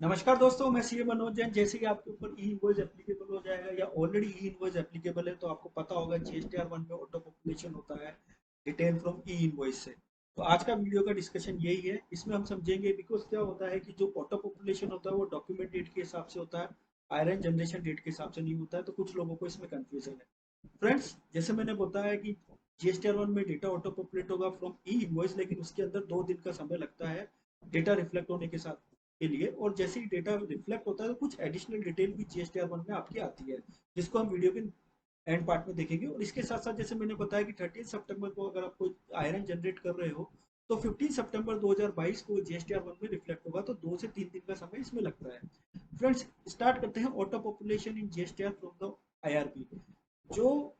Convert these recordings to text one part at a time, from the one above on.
नमस्कार दोस्तों, मैं सीए मनोज जैन। जैसे कि आपके ऊपर ई इनवॉइस एप्लीकेबल हो जाएगा या ऑलरेडी ई इनवॉइस एप्लीकेबल है, तो आपको पता होगा जीएसटीआर वन में ऑटो पॉपुलेशन होता है डिटेल फ्रॉम ई इनवॉइस से। तो आज का वीडियो का डिस्कशन यही है। इसमें हम समझेंगे बिकॉज क्या होता है कि जो ऑटो पॉपुलेशन होता है वो डॉक्यूमेंट डेट के हिसाब से होता है, आयरन जनरेशन डेट के हिसाब से नहीं होता है। तो कुछ लोगों को इसमें कंफ्यूजन है। फ्रेंड्स, जैसे मैंने बताया कि जीएसटीआर वन में डेटा ऑटो पॉपुलेट होगा फ्रॉम ई इनवॉइस, लेकिन उसके अंदर 2 दिन का समय लगता है डेटा रिफ्लेक्ट होने के साथ के लिए। और जैसे ही डेटा रिफ्लेक्ट होता है तो कुछ एडिशनल डिटेल भी जीएसटीआर वन में आपकी आती है, जिसको हम वीडियो के एंड पार्ट में देखेंगे। और इसके साथ साथ जैसे मैंने बताया कि 13 सितंबर को अगर आप कोई आयरन जनरेट कर रहे हो तो 15 सितंबर 2022 को जीएसटीआर वन में रिफ्लेक्ट होगा। तो 2 से 3 दिन का समय इसमें लगता है। फ्रेंड्स, स्टार्ट करते हैं auto population in GSTR from the IRP. जो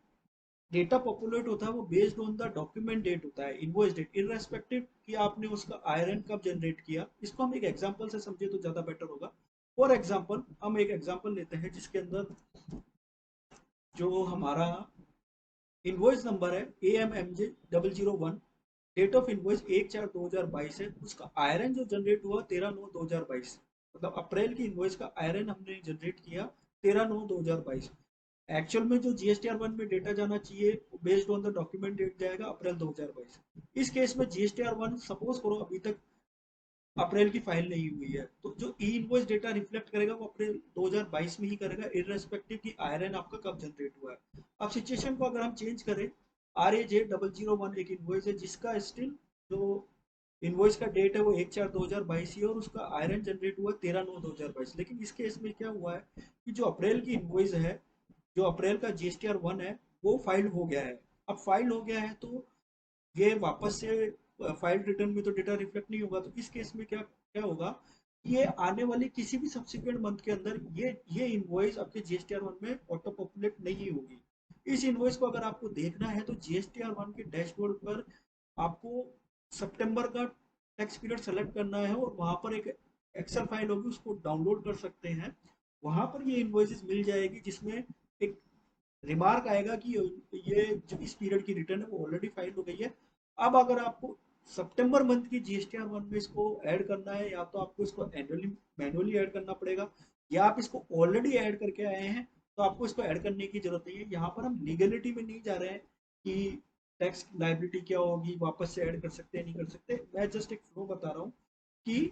डेटा पॉपुलेट होता है वो based on the document date होता है, इनवॉइस डेट, इररेस्पेक्टिव कि आपने उसका आयरन कब जनरेट किया। इसको हम एक एग्जांपल से समझे तो ज्यादा बेटर होगा। फॉर एग्जांपल, हम एक एग्जांपल लेते हैं जिसके अंदर जो हमारा इनवॉइस नंबर है AMMJ 001, डेट ऑफ इनवॉइस 1/4/2022 है। उसका आयरन जो जनरेट हुआ 13/9/2022, मतलब अप्रैल की इनवॉइस का आयरन हमने जनरेट किया 13/9/2022। एक्चुअल में जो जीएसटीआर वन में डेटा जाना चाहिए based on the document date जाएगा अप्रैल 2022। इस केस में जीएसटीआर वन सपोज करो अभी तक अप्रैल की फाइल नहीं हुई है, तो जो ई इनवॉइस डेटा रिफ्लेक्ट करेगा वो अप्रैल 2022 में ही करेगा, इररेस्पेक्टिव कि आयरन आपका कब जनरेट हुआ है। अब सिचुएशन को अगर हम चेंज करें, RAJ 001 एक इनवॉइस है जिसका स्टिल जो इनवॉइस का डेट है वो 1/4/2022 ही है और उसका आयरन जनरेट हुआ 13/9/2022। लेकिन इस केस में क्या हुआ है कि जो अप्रैल की इनवॉइस है, जो अप्रैल का जीएसटीआर वन है, वो फाइल हो गया है। अब फाइल हो गया है तो ये वापस से फाइल रिटर्न में तो डेटा रिफ्लेक्ट नहीं होगा। तो इस केस में क्या क्या होगा, ये आने वाले किसी भी सब्सिक्वेंट मंथ के अंदर ये इनवॉइस आपके जीएसटीआर वन में ऑटो पॉपुलेट नहीं होगी। इस इनवॉइस को अगर आपको देखना है तो जीएसटीआर वन के डैशबोर्ड पर आपको सितंबर का टैक्स पीरियड सेलेक्ट करना है और वहां पर एक एक्सेल फाइल होगी, उसको डाउनलोड कर सकते हैं। वहां पर ये इनवॉइसेस मिल जाएगी जिसमें एक रिमार्क आएगा कि ये जो इस पीरियड की रिटर्न है वो ऑलरेडी फाइल हो गई है। अब अगर आपको सितंबर मंथ की जीएसटीआर वन में इसको ऐड करना है, या तो आपको इसको एनुअली मैनुअली ऐड करना पड़ेगा, या आप इसको ऑलरेडी ऐड करके आए हैं तो आपको इसको ऐड करने की जरूरत नहीं है। यहाँ पर हम लीगलिटी में नहीं जा रहे हैं कि टैक्स लाइबिलिटी क्या होगी, वापस से ऐड कर सकते हैं नहीं कर सकते। मैं जस्ट एक फ्लो बता रहा हूँ कि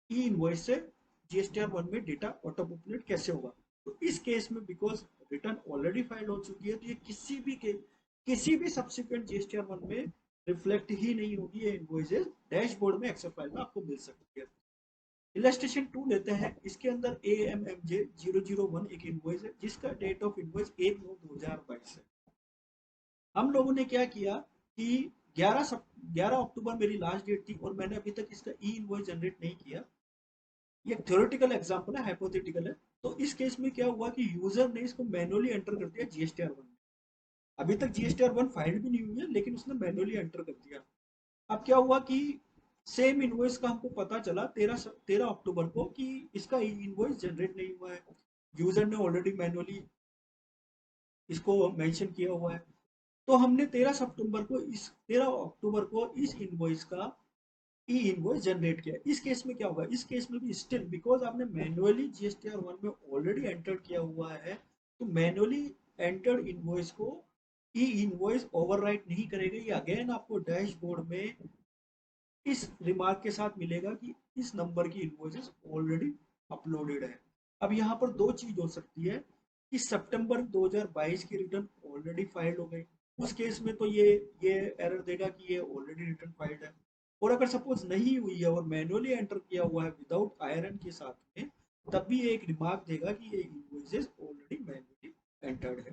ई इनवॉइस से जीएसटीआर वन में डेटा ऑटो पॉपुलेट कैसे होगा। तो इस केस में बिकॉज रिटर्न ऑलरेडी फाइल हो चुकी है तो ये किसी भी सब्सिक्वेंट जीएसटीआर वन में रिफ्लेक्ट ही नहीं होगी। ये इनवॉइसेस डैशबोर्ड में एक्सेल फाइल में आपको मिल सकती है। इलस्ट्रेशन 2 लेते हैं। इसके अंदर AMMJ 001 एक इनवॉइस है जिसका डेट ऑफ इनवॉइस 1/9/2022 है। हम लोगों ने क्या किया कि 11 अक्टूबर मेरी लास्ट डेट थी और मैंने अभी तक इसका ई इनवॉइस जनरेट नहीं किया। ये थ्योरेटिकल एग्जांपल है, हाइपोथेटिकल है। तो इस केस में क्या हुआ कि यूजर ने इसको मैनुअली एंटर कर दिया जीएसटीआर वन में। अभी तक जीएसटीआर वन फाइल भी नहीं हुई है लेकिन उसने मैनुअली एंटर कर दिया। अब क्या हुआ कि सेम इनवॉइस का हमको पता चला 13 अक्टूबर को कि इसका इनवॉइस जनरेट नहीं हुआ है। यूजर ने ऑलरेडी मैनुअली इसको मेंशन किया हुआ है। तो हमने 13 अक्टूबर को इस इनवॉइस का ई इनवॉइस जनरेट किया। इस केस में क्या होगा, इस केस में भी स्टिल बिकॉज आपने मैनुअली जीएसटीआर वन में ऑलरेडी एंटर किया हुआ है, तो मैनुअली एंटर्ड इनवॉइस को ई इनवॉइस ओवरराइट नहीं करेगा। ये अगेन आपको डैशबोर्ड में इस रिमार्क के साथ मिलेगा कि इस नंबर की इनवॉइसेस ऑलरेडी अपलोडेड है। अब यहाँ पर दो चीज हो सकती है कि सितंबर 2022 की रिटर्न ऑलरेडी फाइल्ड हो गई। उस केस में तो ये एरर देगा कि ये ऑलरेडी रिटर्न फाइल्ड है। और अगर सपोज नहीं हुई है और मैनुअली एंटर किया हुआ है विदाउट आयरन के साथ में, तब भी ये एक रिमार्क देगा कि ये इनवॉइसेस ऑलरेडी मैनुअली एंटर्ड है।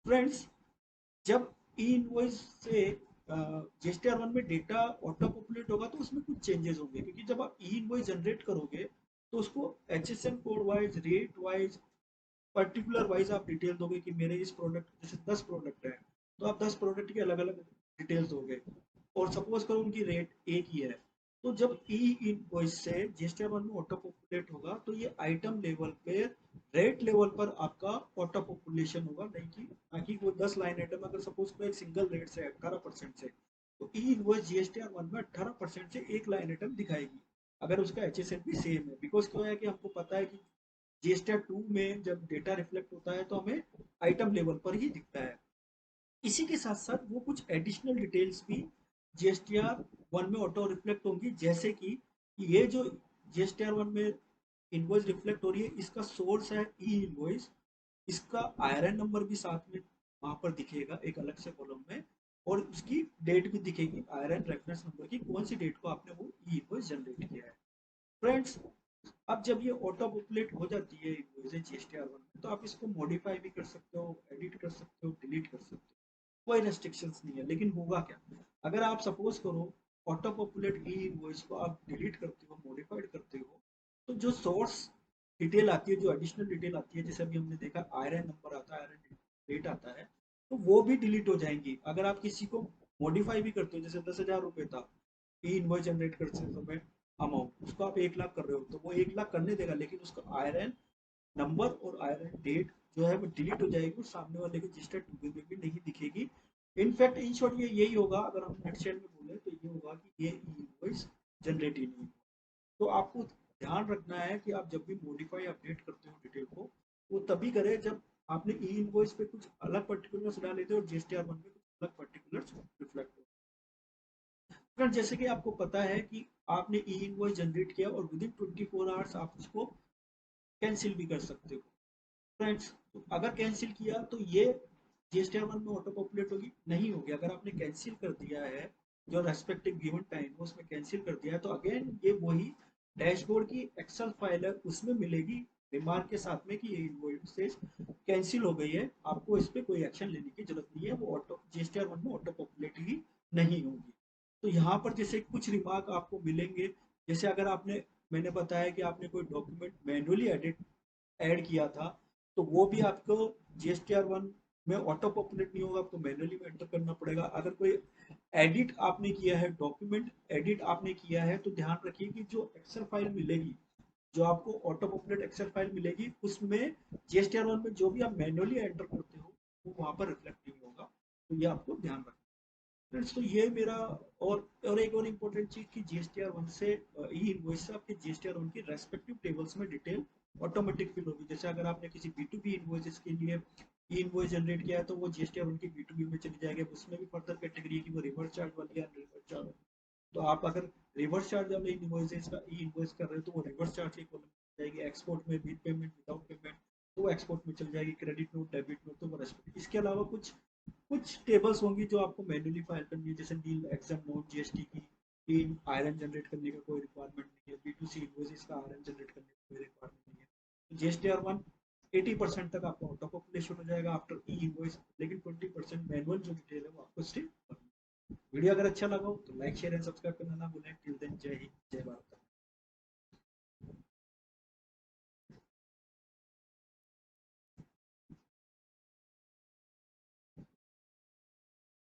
फ्रेंड्स, जब ई इनवॉइस से जीएसटीआर वन में डेटा ऑटो पॉपुलेट होगा तो उसमें कुछ चेंजेस होंगे, क्योंकि जब आप ई इनवॉइस जनरेट करोगे तो उसको HSN code wise, rate wise, particular wise आप डिटेल दोगे कि मेरे इस प्रोडक्ट जैसे 10 प्रोडक्ट है तो आप 10 प्रोडक्ट के अलग अलग डिटेल्स दोगे। और सपोज करो उनकी रेट एक ही है, तो जब ई इनवॉइस से जीएसटीआर वन में ऑटो पॉपुलेट होगा तो ये आइटम लेवल पे, रेट लेवल पर आपका ऑटो पॉपुलेशन होगा, नहीं कि बाकी कोई 10 लाइन आइटम अगर सपोज करो एक सिंगल रेट से 18% से, तो ई इनवॉइस जीएसटीआर वन में 18% से एक लाइन आइटम दिखाएगी। अगर उसका HSN भी सेम है, बिकॉज क्या है कि हमको पता है कि जीएसटीआर 2 में जब डेटा रिफ्लेक्ट होता है तो हमें आइटम लेवल पर ही दिखता है। इसी के साथ साथ वो कुछ एडिशनल डिटेल्स भी जीएसटीआर 1 में ऑटो रिफ्लेक्ट होंगी, जैसे कि ये जो जीएसटीआर 1 में इनवॉइस रिफ्लेक्ट हो रही है, इसका सोर्स है ई इनवॉइस, इसका आईआरएन नंबर भी साथ में वहां पर दिखेगा एक अलग से कॉलम में, और उसकी डेट भी दिखेगी आईआरएन रेफरेंस नंबर की, कौन सी डेट को आपने वो ई इनवॉइस जनरेट किया है। फ्रेंड्स, अब जब ये ऑटो पॉपुलेट हो जाती है इनवॉइस जीएसटीआर 1 में, तो आप इसको मॉडिफाई भी कर सकते हो, एडिट कर सकते हो, डिलीट कर सकते हो, कोई रेस्ट्रिक्शंस नहीं है। लेकिन होगा क्या, अगर आप सपोज करो ऑटो पॉपुलेट ई इनवॉइस को आप डिलीट करते हो, मॉडिफाइड करते हो, तो जो सोर्स डिटेल आती है, जो एडिशनल डिटेल आती है, जैसे अभी हमने देखा आयरन नंबर आता है, आयरन डेट आता है, तो वो भी डिलीट हो जाएंगी। अगर आप किसी को मॉडिफाई भी करते हो, जैसे 10,000 रुपये था ई इनवॉइस जनरेट करते समय अमाउंट, उसको आप 1 लाख कर रहे हो, तो वो 1 लाख करने देगा, लेकिन उसका आयरन नंबर और आयरन डेट जो है वो डिलीट हो जाएगी और सामने वाले के रजिस्टर टू में भी नहीं दिखेगी। इनफैक्ट इन शॉर्ट ये यही होगा, अगर हम नेटशेल में बोले तो ये होगा कि ये इनवॉइस जनरेट ही नहीं। तो आपको ध्यान रखना है कि आप जब भी मॉडिफाई अपडेट करते हो डिटेल को, वो तभी करें जब आपने ई इनवॉइस पे कुछ अलग पर्टिकुलर्स डाले थे और जीएसटीआर 1 में कुछ अलग पर्टिकुलर्स रिफ्लेक्ट हो। अगर जैसे कि आपको पता है कि आपने ई इनवॉइस जनरेट किया और विद इन 24 आवर्स आप उसको कैंसिल भी कर सकते हो। फ्रेंड्स, तो अगर कैंसिल किया तो ये जीएसटीआर 1 में ऑटो पॉपुलेट होगी नहीं होगी। अगर आपने कैंसिल कर दिया है, जो रेस्पेक्टिव गिवन टाइम है उसमें कैंसिल कर दिया है, तो अगेन ये वही डैशबोर्ड की एक्सेल फाइल है, उसमें मिलेगी रिमार्क के साथ में कि ये इनवॉइस कैंसिल हो गई है, आपको इस पर कोई एक्शन लेने की जरूरत नहीं है, वो ऑटो जीएसटीआर 1 में ऑटो पॉपुलेट ही नहीं होगी। तो यहाँ पर जैसे कुछ रिमार्क आपको मिलेंगे, जैसे अगर आपने, मैंने बताया कि आपने कोई डॉक्यूमेंट मैन्युअली एडिट ऐड किया था, तो वो भी आपको जीएसटीआर 1 में ऑटो पॉपुलेट नहीं होगा, आपको मैन्युअली में एंटर करना पड़ेगा। अगर कोई एडिट आपने किया है, डॉक्यूमेंट एडिट आपने किया है, तो ध्यान रखिए कि जो एक्सेल फाइल मिलेगी, जो आपको ऑटो पॉपुलेट एक्सेल फाइल मिलेगी, उसमें जीएसटीआर 1 में जो भी आप मैन्युअली एंटर करते हो वो वहां पर रिफ्लेक्ट नहीं होगा। तो ये आपको ध्यान रखना। फ्रेंड्स, तो ये मेरा, और एक और इम्पोर्टेंट चीज कि जीएसटीआर 1 से ई इनवॉइस से आपके जीएसटीआर 1 की रेस्पेक्टिव टेबल्स में डिटेल ऑटोमेटिक फिल होगी। जैसे अगर आपने किसी B2B इनवॉइसेस के लिए ई इनवॉइस जनरेट किया है, तो वो जीएसटीआर 1 की B2B में चली जाएगी। उसमें भी फर्दर कैटेगरी है कि वो रिवर्स चार्ज वाली है, रिवर्स चार्ज। तो आप अगर रिवर्स चार्ज वाले इनवॉइसेस का ई इनवॉइस कर रहे हो, तो वो रिवर्स चार्ज की कॉलम में जाएगी। एक्सपोर्ट में विद पेमेंट, विदाउट पेमेंट, तो वो एक्सपोर्ट में चल जाएगी। क्रेडिट नोट, डेबिट नोट, तो वो रेस्पेक्ट। इसके अलावा कुछ कुछ टेबल्स होंगी जो आपको मैन्युअली फाइल करनी है, जैसे नील एग्जाम नोट, जीएसटी की इन आयरन जनरेट करने का कोई रिक्वायरमेंट नहीं है, B2C इनवॉइसेस का आयरन जनरेट करने का कोई रिक्वायरमेंट नहीं है। जीएसटीआर 1 80% तक आपका ऑटो पॉपुलेशन हो जाएगा आफ्टर ई इनवॉइस, लेकिन 20% मैनुअल जो डिटेल है वो आपको स्टिल। वीडियो अगर अच्छा लगा हो तो लाइक शेयर एंड सब्सक्राइब करना ना भूलें। टिल देन, जय हिंद, जय भारत।